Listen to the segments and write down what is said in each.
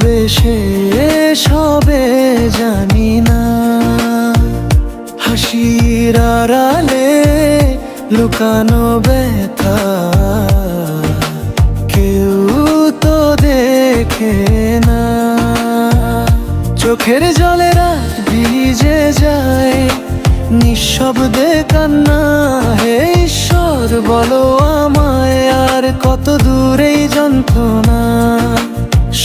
কবে শেষ হবে জানি না। হাসির আড়ালে লুকানো ব্যথা কেউ তো দেখে না। চোখের জলে রাত ভিজে যায়, নিঃশব্দে কান্না। হে ঈশ্বর বলো আমায় আর কত দূরেই যন্ত্রণা।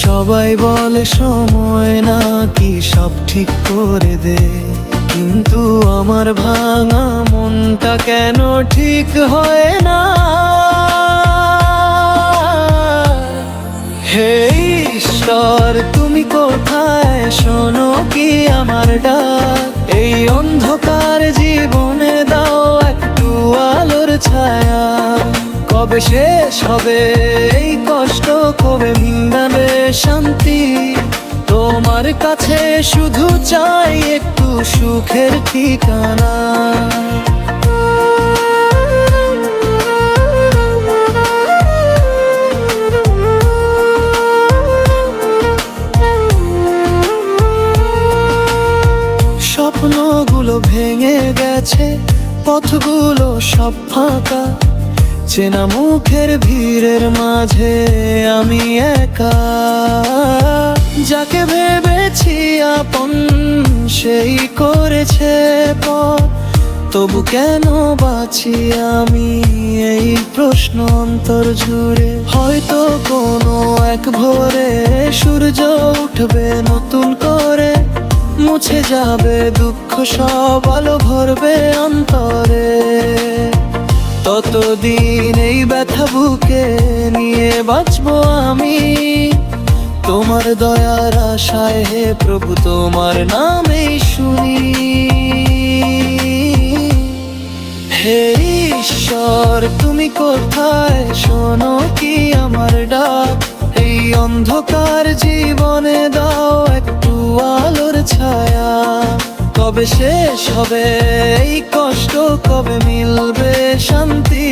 সবাই বলে সময় নাকি সব ঠিক করে দে, কিন্তু আমার ভাঙা মনটা কেন ঠিক হয় না। হে ঈশ্বর তুমি কোথায়, শোনো কি আমার ডাক। এই অন্ধকার জীবনে দাও একটু আলোর ছায়া। কবে শেষ হবে এই কষ্ট, কবে মিলবে শান্তি। তোমার কাছে শুধু চাই একটু সুখের ঠিকানা। স্বপ্নগুলো ভেঙে গেছে, পথগুলো সব ফাঁকা। চেনা মুখের ভিড়ের মাঝে আমি একা। যাকে ভেবেছি আপন সেই করেছে পর, তবু কেন বাঁচি আমি এই প্রশ্ন অন্তর জুড়ে। হয়তো কোনো এক ভোরে সূর্য উঠবে নতুন করে, মুছে যাবে দুঃখ সব, আলো ভরবে অন্তরে। ততদিন এই ব্যথা বুকে নিয়ে বাঁচবো আমি, তোমার দয়ার আশায় হে প্রভু তোমার নামেই শুনি। হে ঈশ্বর তুমি কোথায়, শোনো কি আমার ডাক। এই অন্ধকার জীবনে দাও একটু আলোর ছায়া। কবে শেষ হবে এই কষ্ট, কবে মিলবে শান্তি।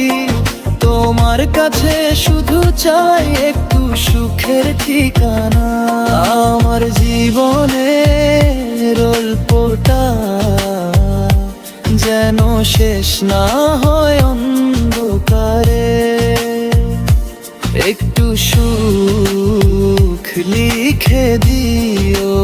তোমার কাছে শুধু চাই একটু সুখের ঠিকানা। আমার জীবনের গল্পটা যেন শেষ না হয় অন্ধকারে। একটু সুখ লিখে দিও।